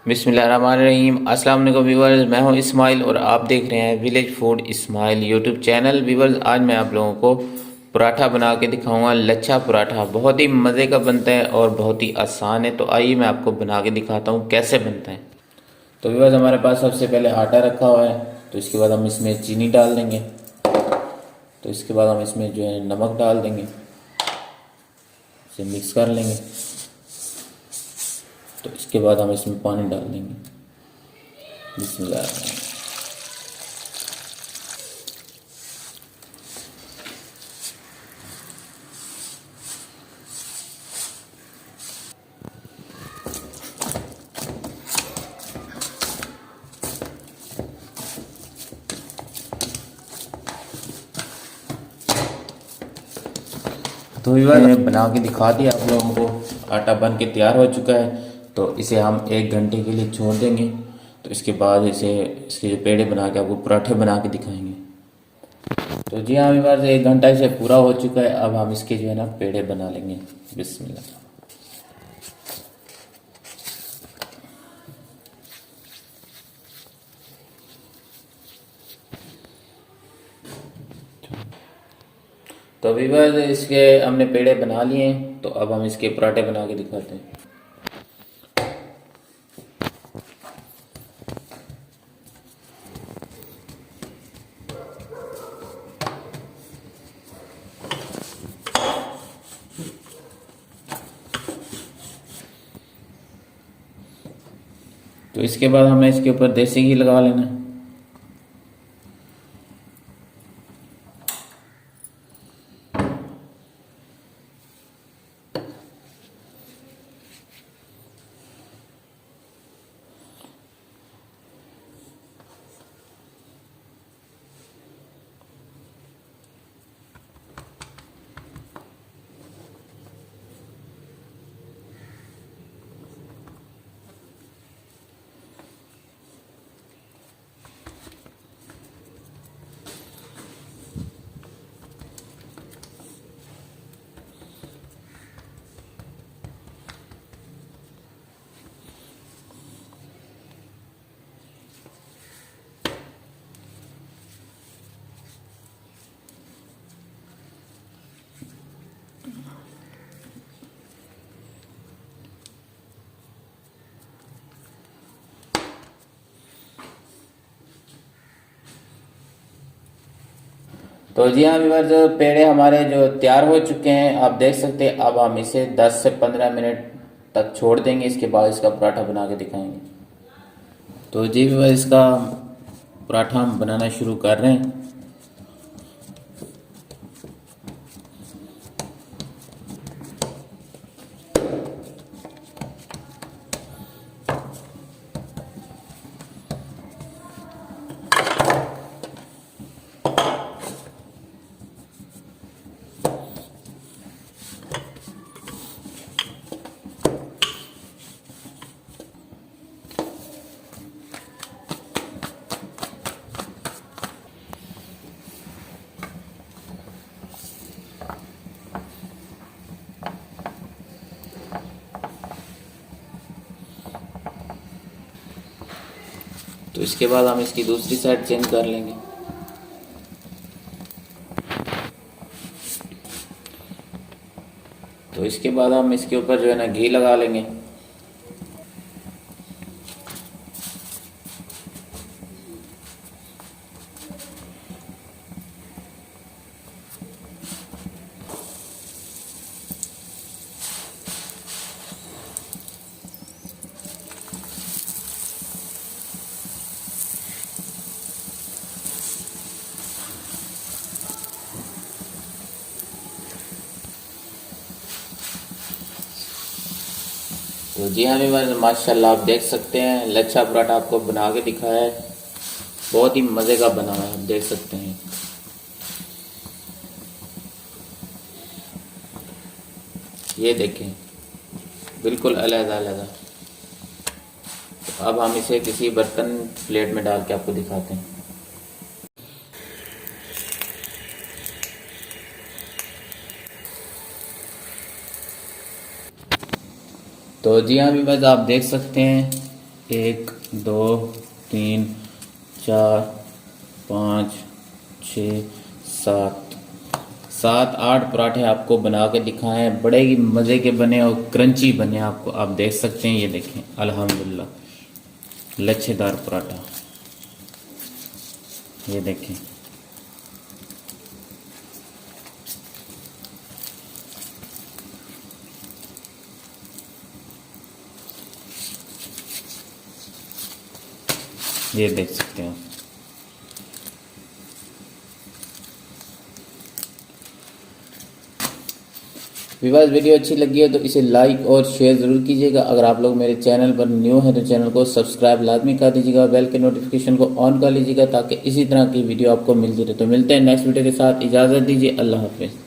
बिस्मिल्लाहिर्रहमानिर्रहीम। अस्सलाम वालेकुम व्यूवर्स, मैं हूं इस्माइल और आप देख रहे हैं village food Ismail YouTube channel. Viewers, आज मैं आप लोगों को पराठा बना के दिखाऊंगा। लच्छा पराठा बहुत ही मज़े का बनता है और बहुत ही आसान है। तो आइए मैं आपको बना के दिखाता हूं कैसे बनता है। तो व्यूवर्स, हमारे पास सबसे पहले आटा रखा हुआ है। तो इसके बाद हम इसमें चीनी डाल देंगे। तो इसके बाद हम इसमें जो है नमक डाल देंगे, इसे मिक्स कर लेंगे। तो इसके बाद हम इसमें पानी डाल देंगे। बिस्मिल्लाह। तो मैंने बना के दिखा दिया आप लोगों को। आटा बन के तैयार हो चुका है। तो इसे हम 1 घंटे के लिए छोड़ देंगे। तो इसके बाद इसके जो पेड़े बना के आपको पराठे बना के दिखाएंगे। तो जी हाँ, अभी बार 1 घंटा इसे पूरा हो चुका है। अब हम इसके जो है ना पेड़े बना लेंगे। बिस्मिल्लाह। तो अभी बार इसके हमने पेड़े बना लिए हैं। तो अब हम इसके पराठे बना के दिखाते हैं। तो इसके बाद हमें इसके ऊपर देसी घी लगा लेना है। तो जी हाँ व्यूअर्स, जो पेड़े हमारे जो तैयार हो चुके हैं आप देख सकते हैं। अब हम इसे 10 से 15 मिनट तक छोड़ देंगे। इसके बाद इसका पराठा बना के दिखाएंगे। तो जी व्यूअर्स, इसका पराठा हम बनाना शुरू कर रहे हैं। तो इसके बाद हम इसकी दूसरी साइड चेंज कर लेंगे। तो इसके बाद हम इसके ऊपर जो है ना घी लगा लेंगे। तो जी हाँ व्यूअर्स, माशाल्लाह आप देख सकते हैं लच्छा पराठा आपको बना के दिखाया है। बहुत ही मज़े का बना हुआ है, आप देख सकते हैं। ये देखें, बिल्कुल अलग-अलग। तो अब हम इसे किसी बर्तन प्लेट में डाल के आपको दिखाते हैं। तो जी हाँ व्यूअर्स, आप देख सकते हैं 1 2 3 4 5 6 7 8 पराठे आपको बना के दिखाए हैं। बड़े ही मज़े के बने और क्रंची बने। आपको आप देख सकते हैं, ये देखें अल्हम्दुलिल्लाह लच्छेदार पराठा। ये देखें ये देख सकते हैं आप। विवास वीडियो अच्छी लगी है तो इसे लाइक और शेयर ज़रूर कीजिएगा। अगर आप लोग मेरे चैनल पर न्यू हैं तो चैनल को सब्सक्राइब लाजमी कर दीजिएगा, बेल के नोटिफिकेशन को ऑन कर लीजिएगा ताकि इसी तरह की वीडियो आपको मिलती रहे। तो मिलते हैं नेक्स्ट वीडियो के साथ, इजाज़त दीजिए, अल्लाह हाफिज़।